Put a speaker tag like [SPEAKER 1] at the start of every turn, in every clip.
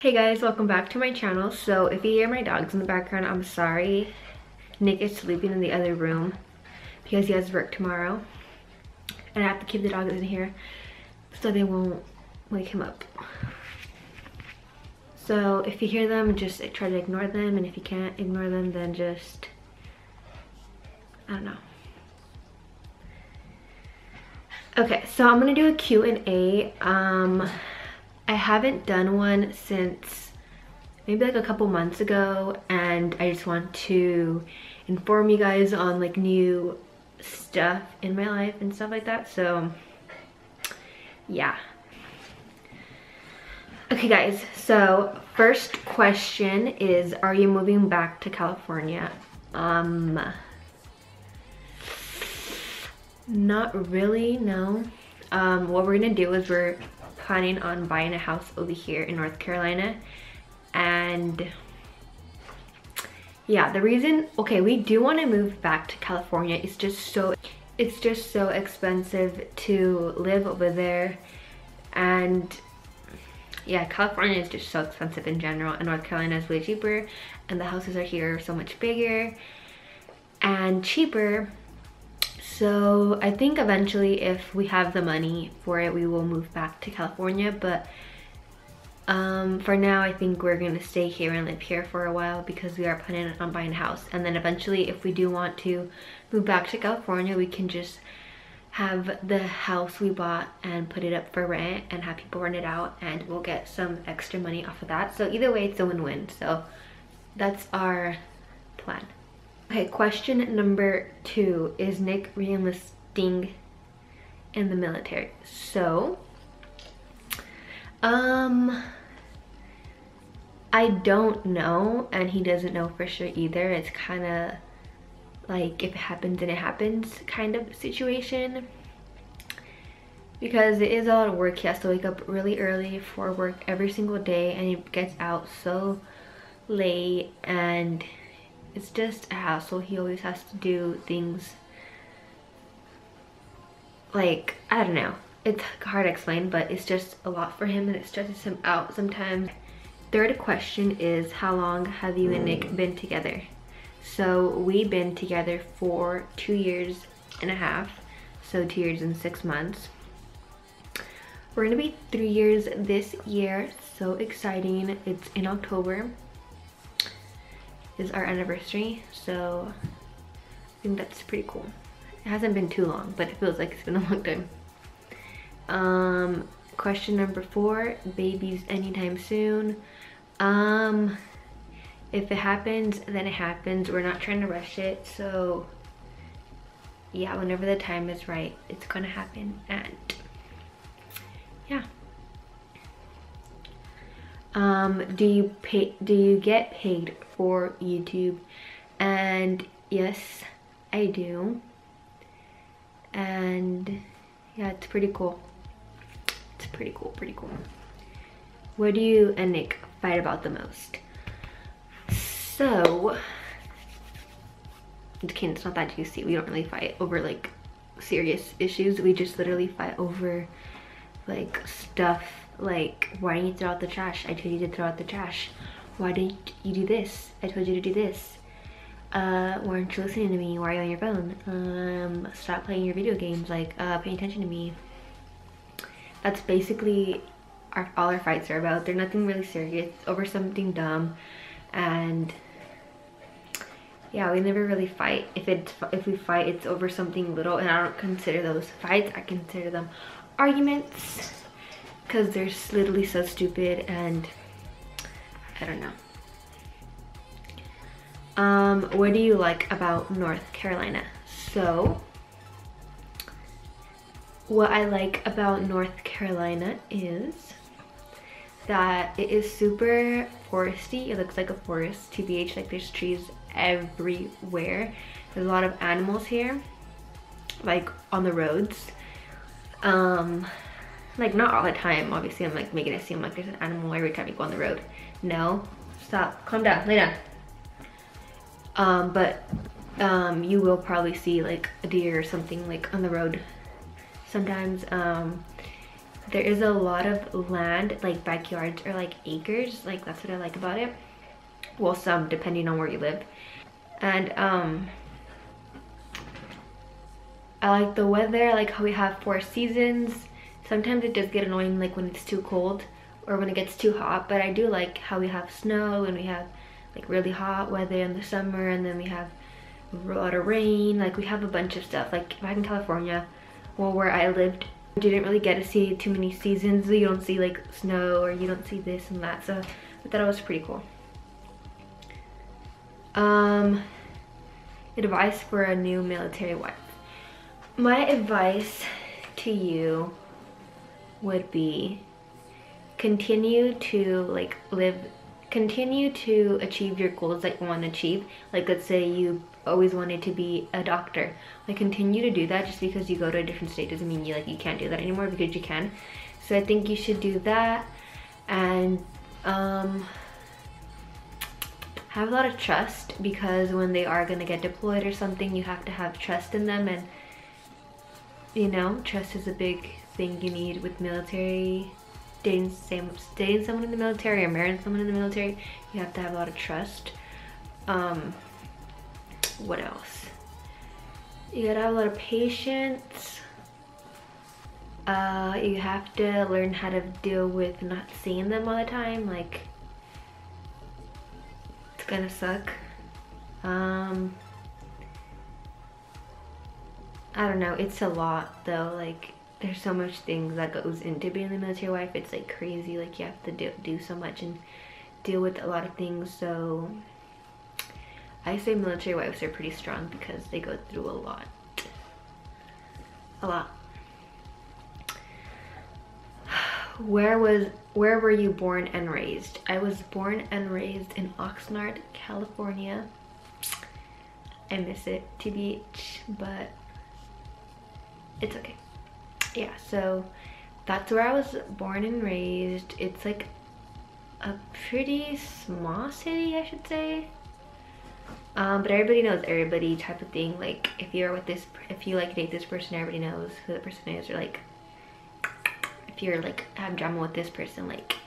[SPEAKER 1] Hey guys, welcome back to my channel. So if you hear my dogs in the background, I'm sorry. Nick is sleeping in the other room because he has work tomorrow. And I have to keep the dogs in here so they won't wake him up. So if you hear them, just try to ignore them. And if you can't ignore them, then just, I don't know. Okay, so I'm gonna do a Q&A. I haven't done one since maybe like a couple months ago, and I just want to inform you guys on like new stuff in my life and stuff like that. So yeah. Okay guys, so first question is, are you moving back to California? Not really, no. What we're gonna do is we're planning on buying a house over here in North Carolina. And yeah, the reason, okay, we do want to move back to California. It's just so expensive to live over there. And yeah, California is just so expensive in general, and North Carolina is way cheaper, and the houses are here so much bigger and cheaper. So I think eventually, if we have the money for it, we will move back to California. But for now, I think we're gonna stay here and live here for a while because we are planning on buying a house. And then eventually, if we do want to move back to California, we can just have the house we bought and put it up for rent and have people rent it out, and we'll get some extra money off of that. So either way, it's a win-win. So that's our plan. Okay, question number 2, is Nick re-enlisting in the military? So, I don't know, and he doesn't know for sure either. It's kind of like, if it happens, then it happens kind of situation. Because it is a lot of work. He has to wake up really early for work every single day, and he gets out so late, and it's just a hassle. He always has to do things like, I don't know. It's hard to explain, but it's just a lot for him, and it stresses him out sometimes. Third question is, how long have you and Nick been together? So we've been together for 2 years and a half. So 2 years and 6 months. We're gonna be 3 years this year. So exciting. It's in October is our anniversary, so I think that's pretty cool. It hasn't been too long, but it feels like it's been a long time. Question number 4, babies anytime soon? If it happens, then it happens. We're not trying to rush it, so yeah, whenever the time is right, it's gonna happen. And yeah. Do you get paid for YouTube? And yes, I do. And yeah, it's pretty cool. It's pretty cool. What do you and Nick fight about the most? So, okay, it's not that juicy. We don't really fight over like serious issues. We just literally fight over like stuff like, why didn't you throw out the trash? I told you to throw out the trash. Why didn't you do this? I told you to do this. Why aren't you listening to me? Why are you on your phone? Stop playing your video games. Like, pay attention to me. That's basically all our fights are about. They're nothing really serious. It's over something dumb. And yeah, we never really fight. If we fight, it's over something little, and I don't consider those fights. I consider them arguments, because they're literally so stupid, and I don't know. What do you like about North Carolina? So what I like about North Carolina is that it is super foresty. It looks like a forest, TBH. Like, there's trees everywhere. There's a lot of animals here, like on the roads. Like, not all the time, obviously. I'm like making it seem like there's an animal every time you go on the road. No, stop, calm down, lay down. But you will probably see like a deer or something like on the road sometimes. there is a lot of land, like backyards or like acres. Like that's what I like about it. Well, some depending on where you live. And I like the weather. I like how we have 4 seasons. Sometimes it does get annoying like when it's too cold or when it gets too hot, but I do like how we have snow and we have like really hot weather in the summer, and then we have a lot of rain. Like we have a bunch of stuff. Like back in California, well, where I lived, you didn't really get to see too many seasons. You don't see like snow or you don't see this and that, so I thought it was pretty cool. Advice for a new military wife. My advice to you would be continue to achieve your goals that you want to achieve. Like let's say you always wanted to be a doctor, like continue to do that. Just because you go to a different state doesn't mean you can't do that anymore, because you can. So I think you should do that, and have a lot of trust, because when they are going to get deployed or something, you have to have trust in them. And you know, trust is a big thing you need with military. Dating someone in the military or marrying someone in the military, you have to have a lot of trust. What else? You gotta have a lot of patience. You have to learn how to deal with not seeing them all the time. Like, it's gonna suck. I don't know, it's a lot though. Like there's so much things that goes into being a military wife. It's like crazy. Like you have to do so much and deal with a lot of things. So I say military wives are pretty strong because they go through a lot. Where were you born and raised? I was born and raised in Oxnard, California. I miss it, TBH, but it's okay. Yeah, so that's where I was born and raised. It's like a pretty small city, I should say. But everybody knows everybody type of thing. Like if you like date this person, everybody knows who the person is. Or like if you're like have drama with this person, like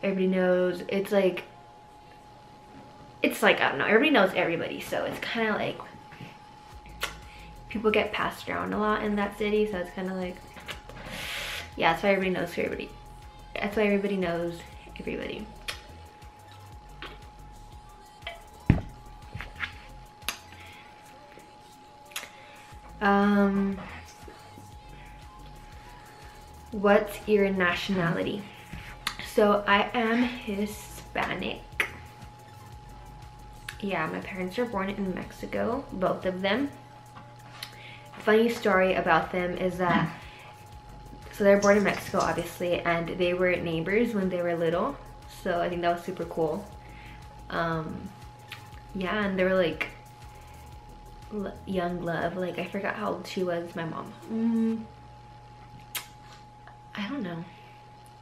[SPEAKER 1] everybody knows. It's like I don't know, everybody knows everybody. So it's kind of like people get passed around a lot in that city. So it's kind of like, yeah, that's why everybody knows everybody. That's why everybody knows everybody. What's your nationality? So I am Hispanic. Yeah, my parents were born in Mexico, both of them. Funny story about them is that, so they're born in Mexico obviously, and they were neighbors when they were little. So I think that was super cool. Yeah, and they were like young love. Like I forgot how old she was, my mom. I don't know,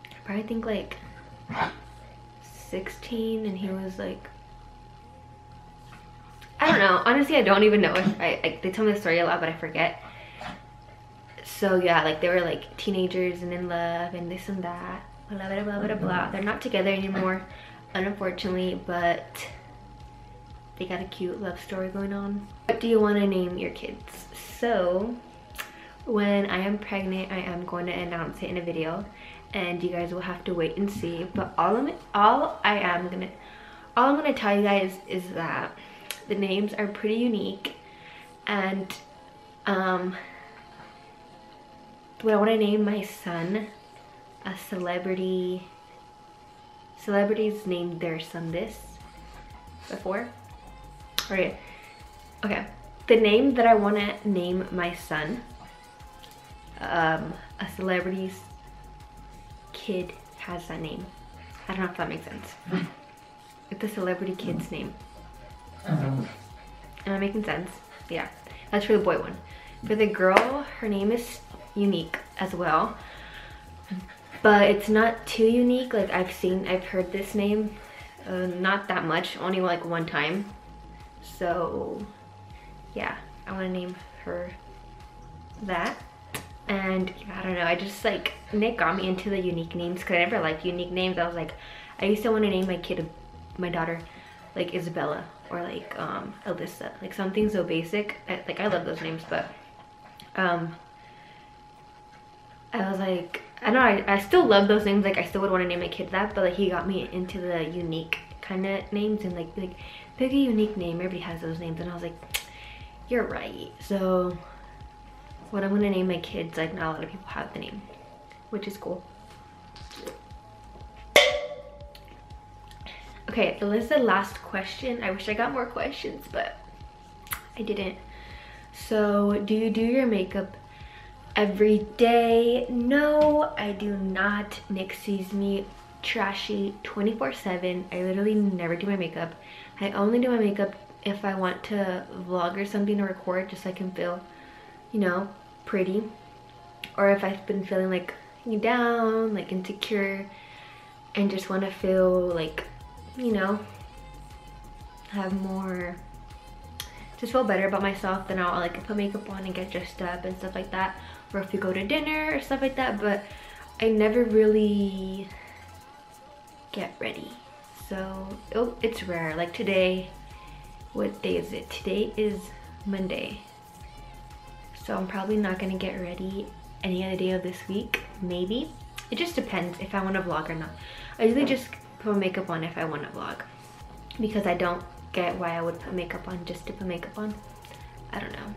[SPEAKER 1] I probably think like 16, and he was like, I don't know, honestly I don't even know if they tell me the story a lot but I forget. So yeah, like they were like teenagers and in love and this and that, blah blah blah blah blah. They're not together anymore, unfortunately, but they got a cute love story going on. What do you want to name your kids? So when I am pregnant, I am going to announce it in a video, and you guys will have to wait and see. But all I'm gonna tell you guys is that the names are pretty unique, and what I want to name my son, a celebrities named their son this before. Okay, the name that I want to name my son, a celebrity's kid has that name. I don't know if that makes sense. It's a celebrity kid's name. Am I making sense? Yeah, that's for the boy one. For the girl, her name is unique as well, but it's not too unique. Like I've heard this name, not that much, only like one time. So yeah, I want to name her that. And yeah, I don't know, I just like, Nick got me into the unique names because I never liked unique names. I was like, I used to want to name my daughter like Isabella or like Alyssa, like something so basic. I love those names, but I was like, I know I still love those names, like I still would want to name my kid that, but like he got me into the unique kind of names and like pick a unique name. Everybody has those names, and I was like, you're right. So what I'm gonna name my kids, like not a lot of people have the name, which is cool. Okay, this is the last question. I wish I got more questions, but I didn't. So, do you do your makeup every day? No, I do not. Nick sees me trashy 24/7. I literally never do my makeup. I only do my makeup if I want to vlog or something or record, just so I can feel, you know, pretty. Or if I've been feeling like down, like insecure, and just want to feel like, you know, have more, just feel better about myself, then I'll like put makeup on and get dressed up and stuff like that. Or if we go to dinner or stuff like that, but I never really get ready. So it's rare. Like today, what day is it? Today is Monday. So I'm probably not gonna get ready any other day of this week, maybe. It just depends if I want to vlog or not. I usually just put makeup on if I want to vlog, because I don't get why I would put makeup on just to put makeup on. I don't know.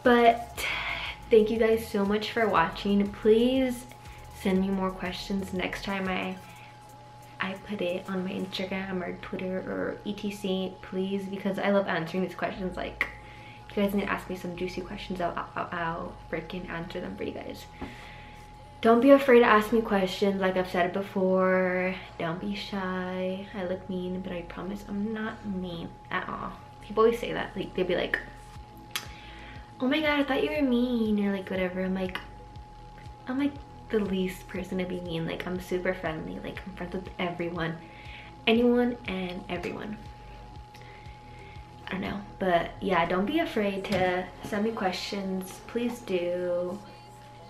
[SPEAKER 1] But thank you guys so much for watching. Please send me more questions next time I put it on my Instagram or Twitter or etc, please, because I love answering these questions. Like, if you guys need to ask me some juicy questions, I'll freaking answer them for you guys. Don't be afraid to ask me questions. Like I've said it before, don't be shy. I look mean, but I promise I'm not mean at all. People always say that. Like they'll be like, oh my god, I thought you were mean, or like whatever. I'm like the least person to be mean. Like I'm super friendly. Like I'm friends with everyone, anyone and everyone. I don't know, but yeah, don't be afraid to send me questions. Please do.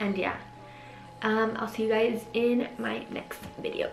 [SPEAKER 1] And yeah, I'll see you guys in my next video.